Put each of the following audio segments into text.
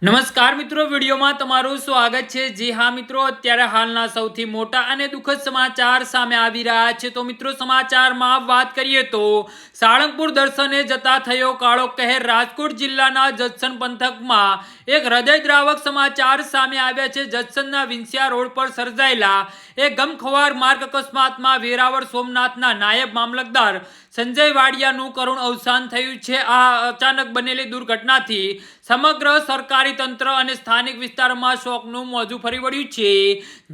નમસ્કાર મિત્રો, વિડીયોમાં તમારું સ્વાગત છે। જી હા મિત્રો, અત્યારે હાલના સૌથી મોટા અને દુઃખદ સમાચાર સામે આવી રહ્યા છે। તો મિત્રો, સમાચારમાં વાત કરીએ તો સાળંગપુર દર્શને જતા થયો કાળો કહેર। રાજકોટ જિલ્લાના જસદણ પંથકમાં એક હૃદયદ્રાવક સમાચાર સામે આવ્યા છે। જસદણના વિંછિયા રોડ પર સર્જાયેલા એક ગમખ્વાર માર્ગ અકસ્માતમાં વેરાવળ સોમનાથના નાયબ મામલતદાર સંજય વાડિયાનું કરુણ અવસાન થયું છે। આ અચાનક બનેલી દુર્ઘટનાથી સમગ્ર સરકારી તંત્ર અને સ્થાનિક વિસ્તારમાં શોકનું મોજું ફરી વળ્યું છે।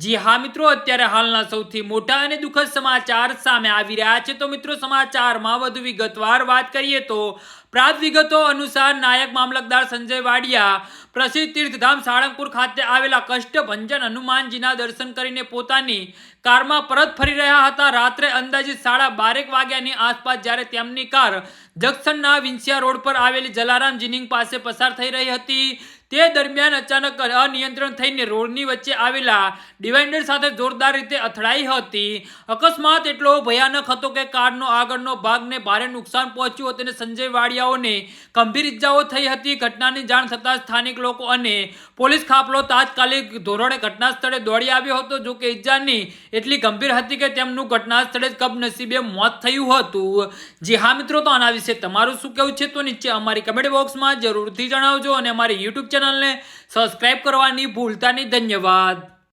જી હા મિત્રો, અત્યારે હાલના સૌથી મોટા અને દુઃખદ સમાચાર સામે આવી રહ્યા છે। તો મિત્રો, સમાચારમાં વધુ વિગતવાર વાત કરીએ તો પ્રાપ્ત વિગતો અનુસાર નાયક મામલતદાર સંજય વાડિયા પ્રસિદ્ધ તીર્થધામ સાળંગપુર ખાતે આવેલા કષ્ટભંજન હનુમાનજીના દર્શન કરીને પોતાની કારમાં પરત ફરી રહ્યા હતા। રાત્રે અંદાજિત 12:30 વાગ્યાની આસપાસ જ્યારે તેમની કાર જંકશનના વિંછિયા રોડ પર આવેલી જલારામ જીનિંગ પાસે પસાર થઈ રહી હતી તે દરમિયાન અચાનક અનિયંત્રણ થઈને રોડની વચ્ચે આવેલા ડિવાઈડર સાથે જોરદાર રીતે અથડાઈ હતી। અકસ્માત એટલો ભયાનક હતો કે કારનો આગળનો ભાગને ભારે નુકસાન પહોંચ્યું હતું અને સંજય વાડિયાઓને ગંભીર ઇજાઓ થઈ હતી। ઘટનાની જાણ થતાં સ્થાનિક લોકો અને પોલીસ કાફલો તાત્કાલિક ધોરણે ઘટના સ્થળે દોડી આવ્યો હતો। જો કે ઇજાની એટલી ગંભીર હતી કે તેમનું ઘટના સ્થળે જ કમનસીબે મોત થયું હતું। જી હા મિત્રો, તો આના વિશે તમારું શું કહેવું છે તો નીચે અમારી કમેન્ટ બોક્સમાં જરૂરથી જણાવજો અને અમારી યુટ્યુબ ચેનલને સબસ્ક્રાઇબ કરવાની ભૂલતા નહીં। ધન્યવાદ।